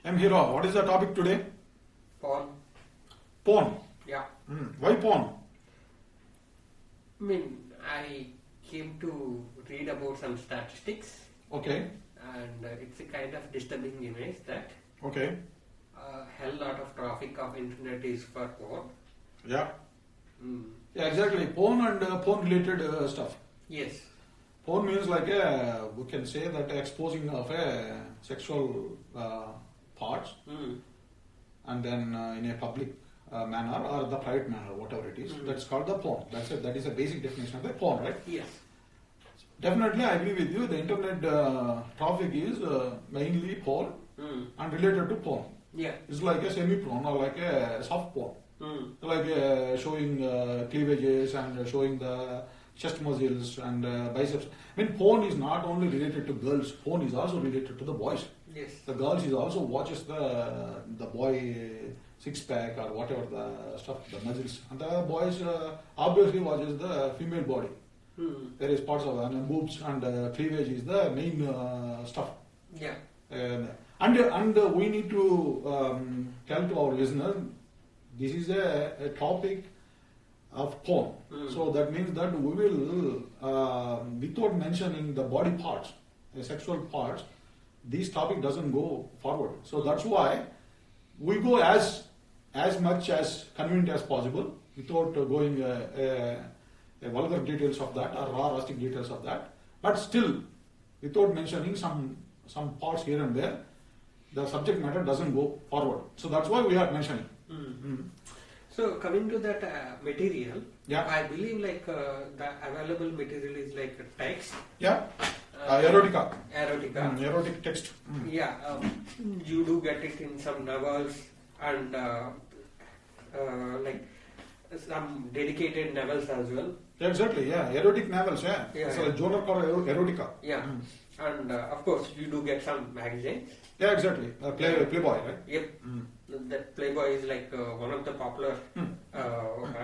I'm Hero. What is the topic today? Porn. Porn. Yeah. Why porn? I came to read about some statistics, Okay. and it's a kind of disturbing image that Okay. a hell lot of traffic of internet is for porn. Yeah. Mm. Yeah, exactly. Porn and porn related stuff. Yes. Porn means like we can say that exposing of a sexual parts and then in a public manner or the private manner, whatever it is. That's called the porn. That's it. That is a basic definition of the porn, right? Yes. Definitely, I agree with you. The internet traffic is mainly porn and related to porn. Yeah. It's like a semi-porn or like a soft porn. Like showing cleavages and showing the chest muscles and biceps. Porn is not only related to girls. Porn is also related to the boys. Yes. The girls is also watches the boy six-pack or whatever the stuff, the muscles. And the boys obviously watches the female body. There is parts of the boobs and cleavage is the main stuff. Yeah. And we need to tell to our listeners, this is a topic of porn. So that means that we will, without mentioning the body parts, the sexual parts, this topic doesn't go forward. So that's why we go as much as convenient as possible without going vulgar details of that or raw rustic details of that. But still, without mentioning some parts here and there, the subject matter doesn't go forward. So that's why we are mentioning. So coming to that material, Yeah. I believe like the available material is like text. Yeah. Erotica. Erotica. Erotic text. Yeah, you do get it in some novels and like some dedicated novels as well. Exactly, yeah. Erotic novels, yeah. Yeah, It's yeah. a genre called erotica. Yeah, and of course you do get some magazines. Yeah, exactly. Playboy, right? Yep, that Playboy is like one of the popular one.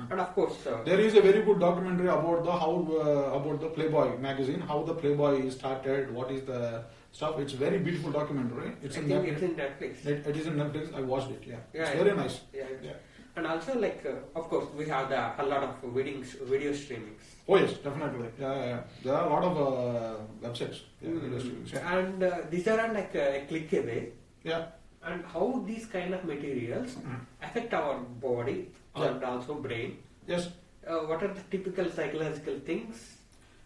And of course, There is a very good documentary about about the Playboy magazine, how the Playboy started, what is the stuff. It's a very beautiful documentary. it's in Netflix. It is in Netflix. I watched it. Yeah, Yeah, it's yeah. very nice. Yeah. Yeah. And also like of course we have a lot of video streamings. Oh yes, definitely. Yeah. There are a lot of websites. Yeah, video streamings, yeah. And these are like a click away. Yeah. And how these kind of materials affect our body and also brain. Yes. What are the typical psychological things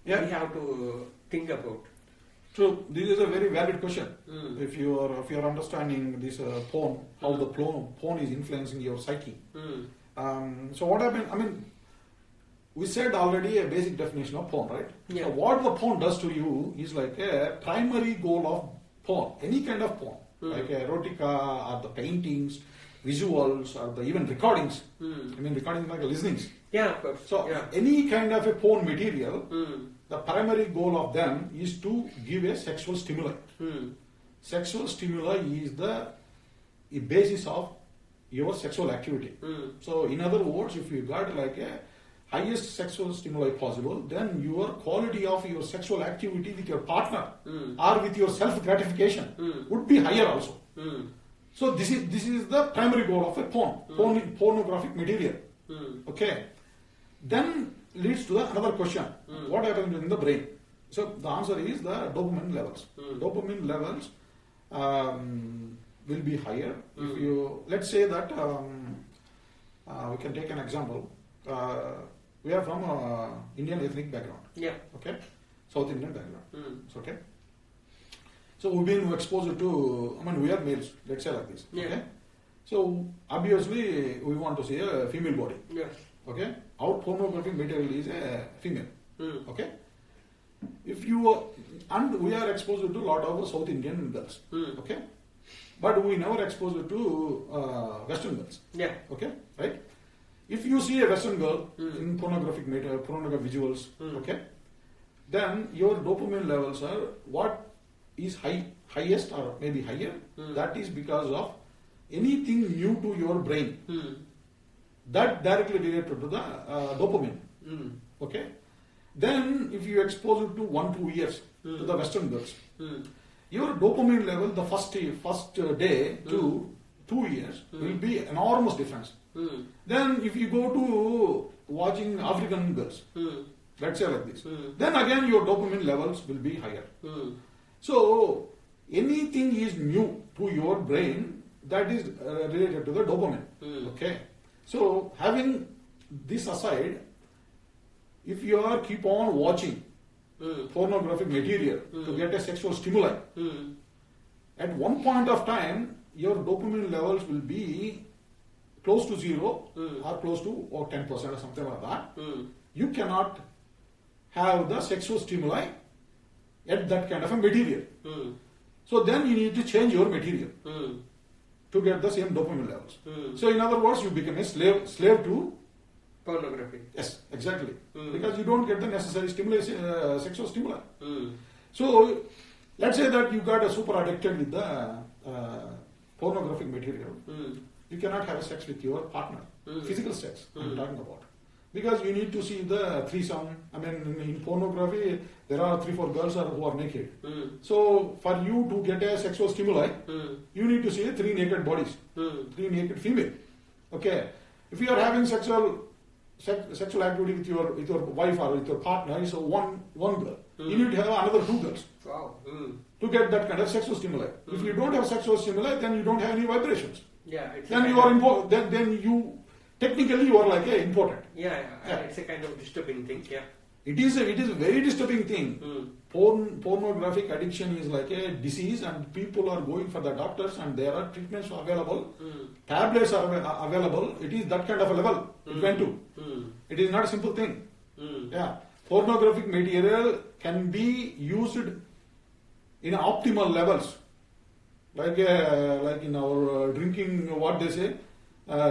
we have to think about? So this is a very valid question. If you are understanding this porn, how the porn is influencing your psyche. So what happened? We said already a basic definition of porn, right? Yeah. So what the porn does to you is like a primary goal of porn, any kind of porn, like erotica or the paintings, visuals or even recordings. Recordings like listenings. Yeah, of course. So any kind of a porn material. The primary goal of them is to give a sexual stimuli. Sexual stimuli is the basis of your sexual activity. So in other words, if you got like a highest sexual stimuli possible, then your quality of your sexual activity with your partner or with your self-gratification would be higher also. So this is the primary goal of a pornographic material. Okay. Then leads to another question. What happens in the brain? So the answer is the dopamine levels. Dopamine levels will be higher if you, let's say that we can take an example. We are from Indian ethnic background. Yeah. Okay. South Indian background. Okay. So we've been exposed to, we are males, let's say like this. Yeah. Okay. So obviously we want to see a female body. Yes. Okay, our pornographic material is a female. Okay, and we are exposed to a lot of South Indian girls. Okay, but we never exposed to Western girls. Yeah. Okay, right? If you see a Western girl in pornographic material, pornographic visuals, okay, then your dopamine levels are what is highest or maybe higher. That is because of anything new to your brain. That directly related to the dopamine. Okay. Then if you expose it to 1-2 years to the Western girls, your dopamine level the first day to 2 years will be enormous difference. Then if you go to watching African girls, let's say like this, then again your dopamine levels will be higher. So anything is new to your brain that is related to the dopamine. Okay. So having this aside, if you are keep on watching pornographic material to get a sexual stimuli, at one point of time your dopamine levels will be close to 0 or close to or 10% or something like that. You cannot have the sexual stimuli at that kind of a material. So then you need to change your material to get the same dopamine levels. So in other words, you become a slave to pornography. Yes, exactly. Because you don't get the necessary sexual stimuli. So let's say that you got a super addicted with the pornographic material. You cannot have sex with your partner. Physical sex, I'm talking about. Because you need to see the threesome. I mean, in pornography, there are 3-4 girls who are naked. So for you to get a sexual stimuli, you need to see 3 naked bodies, 3 naked female. Okay. If you are having sexual activity with your wife or with your partner, so one girl. You need to have another 2 girls. Wow. To get that kind of sexual stimuli. If you don't have sexual stimuli, then you don't have any vibrations. Yeah. Then you are important. Then you technically you are like a important. Yeah. It's a kind of disturbing thing. Yeah. It is a very disturbing thing. Pornographic addiction is like a disease, and people are going for the doctors, and there are treatments available. Tablets are available. It is that kind of a level it went to. It is not a simple thing. Yeah. Pornographic material can be used in optimal levels. Like in our drinking, what they say,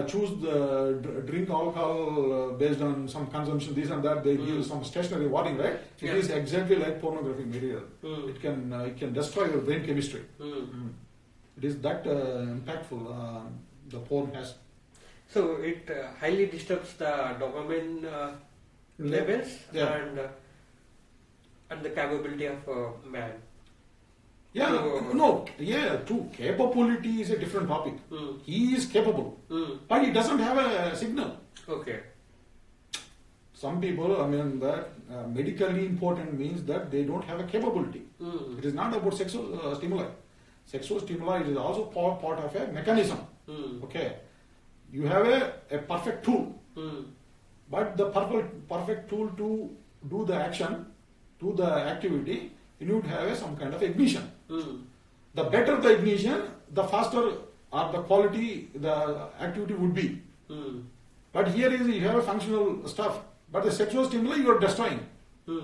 choose the drink alcohol based on some consumption, this and that. They give some stationary wording, right? It is exactly like pornographic material. It can destroy your brain chemistry. It is that impactful. The porn has. So it highly disturbs the dopamine levels and the capability of man. Yeah, true. Capability is a different topic. He is capable, but he doesn't have a signal. Okay. Some people, I mean, that medically important means that they don't have a capability. It is not about sexual stimuli. Sexual stimuli is also part of a mechanism. Okay. You have a perfect tool, but the perfect tool to do the action, to the activity, you need to have some kind of ignition. The better the ignition, the faster or the quality the activity would be. But here is you have a functional stuff, but the sexual stimuli you are destroying.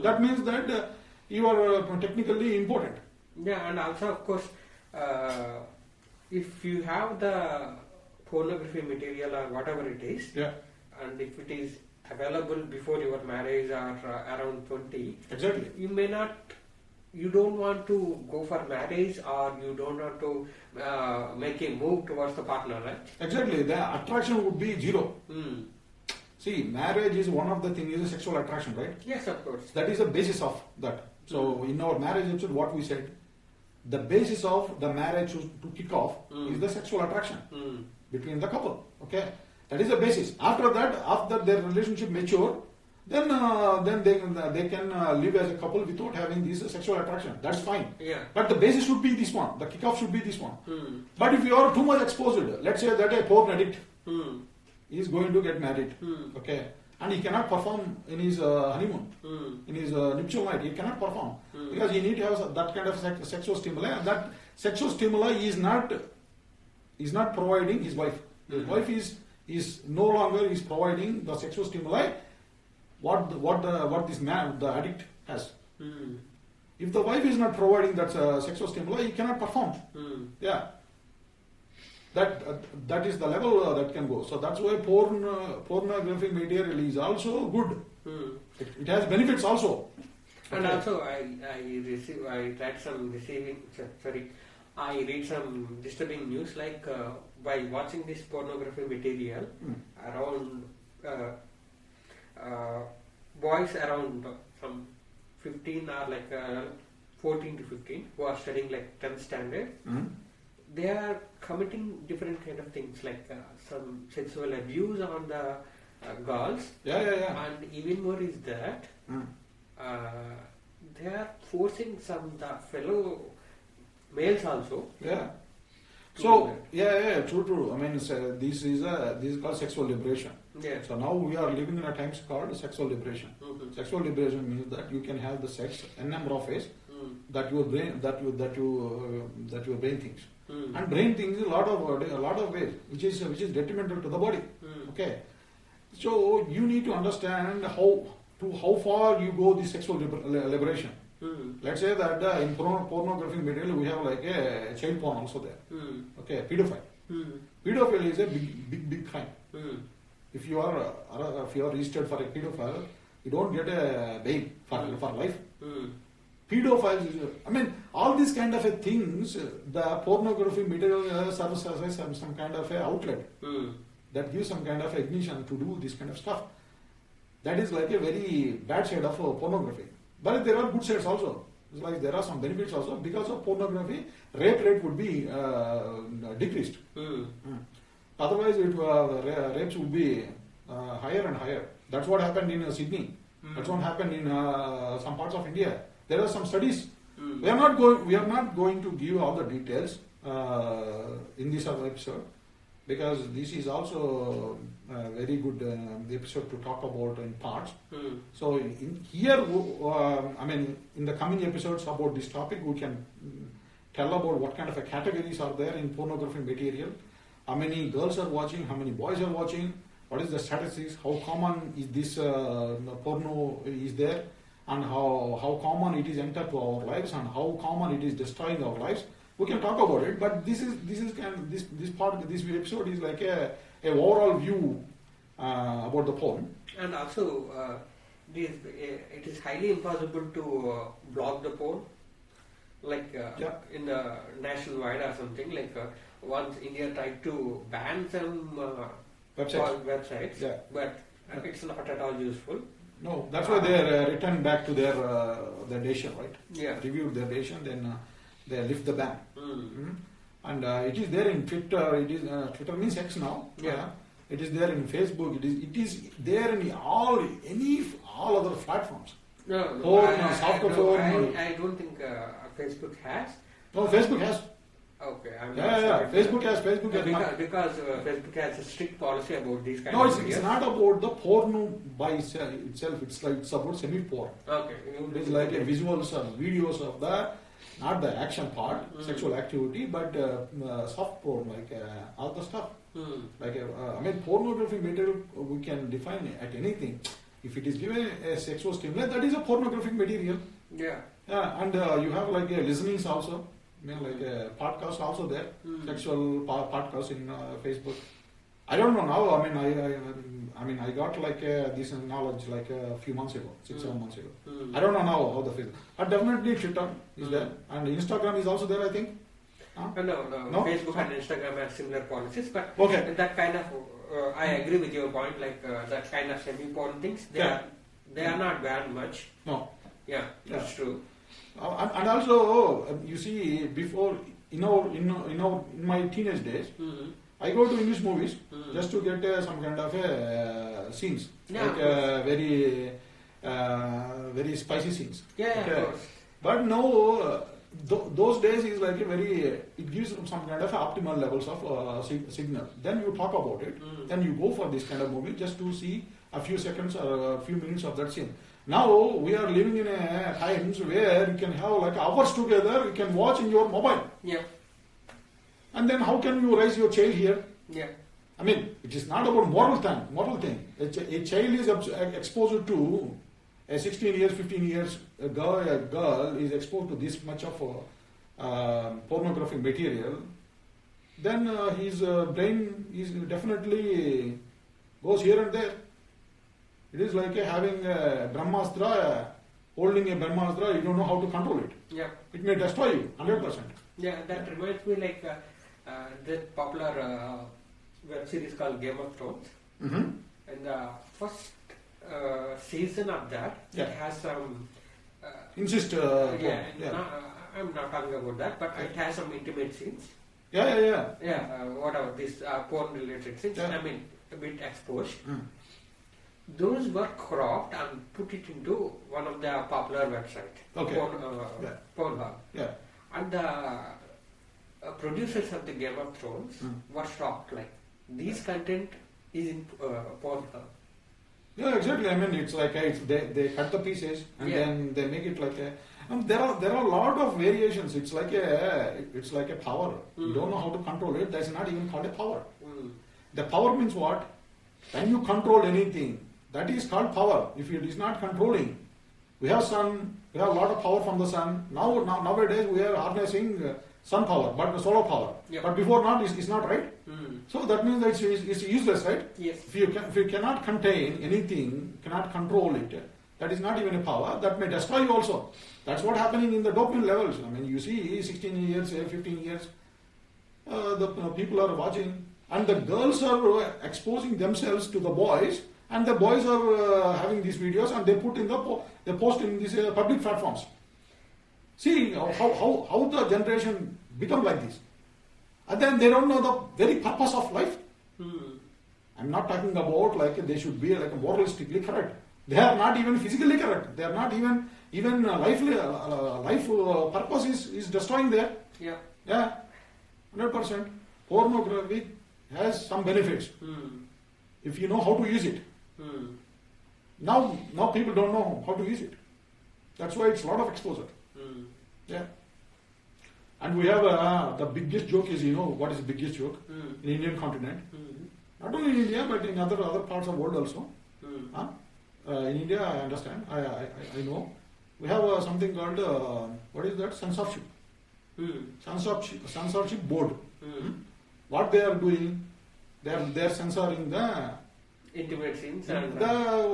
That means that you are technically impotent. Yeah, and also of course, if you have the pornography material or whatever it is, and if it is available before your marriage or around 20, exactly, you don't want to go for marriage, or you don't want to make a move towards the partner, right? Exactly, the attraction would be 0. See, marriage is one of the things, is a sexual attraction, right? Yes, of course. That is the basis of that. So in our marriage episode, what we said, the basis of the marriage to kick off is the sexual attraction between the couple. Okay, that is the basis. After that, after their relationship mature, then they can live as a couple without having this sexual attraction. That's fine. Yeah. But the basis should be this one. The kickoff should be this one. But if you are too much exposed, let's say that a porn addict is going to get married, okay, and he cannot perform in his honeymoon, in his nuptial night. He cannot perform because he need to have that kind of sexual stimuli. And that sexual stimuli is not providing his wife. His wife is no longer is providing the sexual stimuli. What this man, the addict, has. If the wife is not providing that sexual stimuli, he cannot perform. Yeah. That is the level that can go. So that's why pornographic material is also good. It has benefits also. And also, I read some disturbing news, like by watching this pornography material, around boys around from 15 or like 14 to 15 who are studying like 10th standard, they are committing different kind of things like some sexual abuse on the girls. And even more is that they are forcing some the fellow males also. So true. I mean, this is called sexual liberation. So now we are living in a time called sexual liberation. Sexual liberation means that you can have the sex n number of ways that your brain thinks. And brain thinks a lot of ways, which is detrimental to the body. Okay, so you need to understand how far you go the sexual liberation. Let's say that in pornographic material we have like a child porn also there. Okay, pedophile. Pedophile is a big crime. If you are registered for a pedophile, you don't get a bail for life. Pedophiles, I mean, all these kind of things, the pornographic material serves as some kind of a outlet that gives some kind of ignition to do this kind of stuff. That is like a very bad side of pornography. But there are good sides also. It's like there are some benefits also. Because of pornography, rape rate would be decreased. Otherwise, rapes would be higher and higher. That's what happened in Sydney. That's what happened in some parts of India. There are some studies. We are not going to give all the details in this episode, because this is also a very good episode to talk about in parts. So here, I mean, in the coming episodes about this topic, we can tell about what kind of categories are there in pornography material, how many girls are watching, how many boys are watching, what is the statistics, how common is this porno is there, and how common it is entered to our lives, and how common it is destroying our lives. We can talk about it, but this episode is like a overall view about the porn. And also, it is highly impossible to block the porn, like in the nationwide or something. Like once India tried to ban some websites, but it's not at all useful. No, that's why they returned back to their nation, right? Reviewed their nation, then they lift the ban. And it is there in Twitter. It is Twitter means X now. It is there in Facebook. It is there in all other platforms. I don't think Facebook has. No, Facebook has. Okay. Facebook has. Because Facebook has a strict policy about these kind of videos. No, it's not about the porno by itself. It's about semi-porn. Okay. It's like visuals or videos of that. Not the action part, sexual activity, but soft porn, like all the stuff. Like I mean, pornography material we can define at anything. If it is given a sexual stimulant, that is a pornographic material. And you have like listenings also. I mean, like a podcast also there, sexual podcast in Facebook. I don't know now. I mean, I got like this knowledge like a few months ago, 6-7 months ago. I don't know now how the Facebook. But definitely Twitter is there, and Instagram is also there, I think. No. Facebook and Instagram have similar policies, but that kind of I agree with your point. Like that kind of semi-porn things, they are not banned much. No. That's true. And also, you see, before in my teenage days, I go to English movies just to get some kind of scenes, like very spicy scenes. Of course. But no, those days is like it gives some kind of optimal levels of signal. Then you talk about it, then you go for this kind of movie just to see a few seconds or a few minutes of that scene. Now we are living in a times where you can have like hours together, you can watch in your mobile. And then how can you raise your child here? I mean, it is not about moral thing. A child is exposed to a 16 years, 15 years a girl is exposed to this much of pornographic material. Then his brain is definitely goes here and there. It is like having a Brahmastra, holding a Brahmastra, you don't know how to control it. It may destroy you, 100%. That reminds me like that popular web series called Game of Thrones. And the first season of that, it has some insist. I'm not talking about that, but it has some intimate scenes. Yeah. Whatever these porn related scenes. Yeah. I mean, a bit exposed. Those were cropped and put it into one of the popular websites. Okay. Pornhub. Yeah. And the producers of the Game of Thrones were shocked. Like, these content is in Pornhub. Yeah, exactly. I mean, it's like they cut the pieces and then they make it like a. There are a lot of variations. It's like a power. You don't know how to control it. That's not even called a power. The power means what? When you control anything, that is called power. If it is not controlling, we have sun. We have a lot of power from the sun. Nowadays we are harnessing sun power, but the solar power. Yep. But before not, it's not right. So that means that it's useless, right? Yes. If you cannot contain anything, cannot control it, that is not even a power. That may destroy you also. That's what happening in the dopamine levels. I mean, you see, 16 years, 15 years, the people are watching, and the girls are exposing themselves to the boys, and the boys are having these videos, and they put in they post in these public platforms. See how the generation become like this, and then they don't know the very purpose of life. I'm not talking about like they should be like moralistically correct. They are not even physically correct. They are not even life purpose is destroying there. Yeah, 100%. Pornography has some benefits if you know how to use it. Now people don't know how to use it. That's why it's a lot of exposure. Yeah. And we have the biggest joke is, what is the biggest joke in Indian continent? Not only in India, but in other parts of the world also. In India, I understand. I know. We have something called what is that? Censorship. Censorship board. What they are doing? They are censoring the intimate scenes and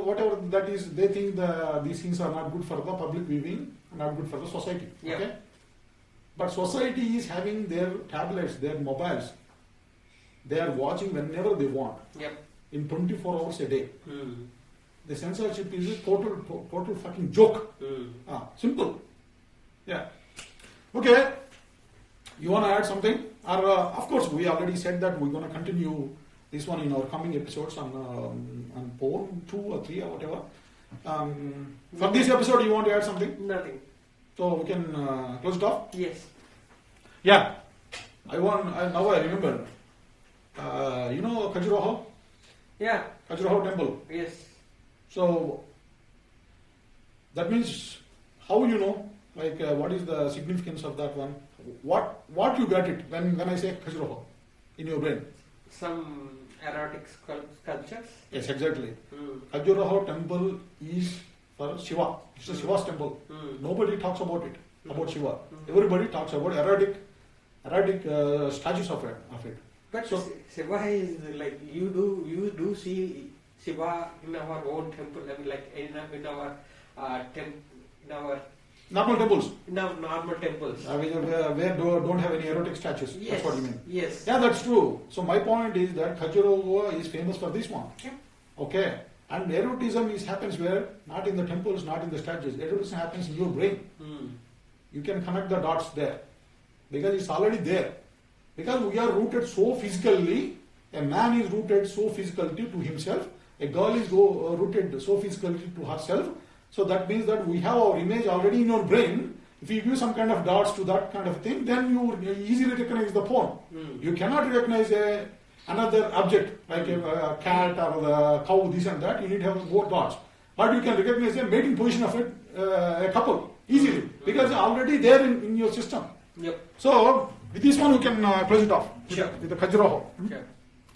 whatever that is. They think these things are not good for the public viewing, not good for the society. Yeah. Okay. But society is having their tablets, their mobiles. They are watching whenever they want. In 24 hours a day. The censorship is a total fucking joke. Simple. Yeah. Okay. You want to add something? Or, of course, we already said that we're going to continue this one in our coming episodes on porn 2 or 3 or whatever. For this episode, you want to add something? Nothing. So we can close it off? Yes. Yeah. Now I remember. You know Khajuraho? Yeah. Khajuraho temple. Yes. So that means how you know, like what is the significance of that one? What you get it when I say Khajuraho in your brain? Some erotic sculptures. Yes, exactly. Khajuraho temple is for Shiva. It's a Shiva's temple. Nobody talks about it, about Shiva. Everybody talks about erotic statues of it. But so, Shiva is like you do see Shiva in our own temple. I mean, like in our normal temples. Normal temples. Where don't have any erotic statues. Yes. That's what you mean. Yes. Yeah, that's true. So my point is that Khajuraho is famous for this one. Yeah. Okay. And erotism happens where? Not in the temples, not in the statues. Erotism happens in your brain. You can connect the dots there. Because it's already there. Because we are rooted so physically, a man is rooted so physically to himself, a girl is rooted so physically to herself. So that means that we have our image already in your brain. If you give some kind of dots to that kind of thing, then you easily recognize the porn. You cannot recognize another object like a cat or the cow, this and that. You need to have more dots. But you can recognize the mating position of it, a couple, easily. Because already there in your system. Yep. So with this one we can close it off. Sure. With the Khajuraho. Sure.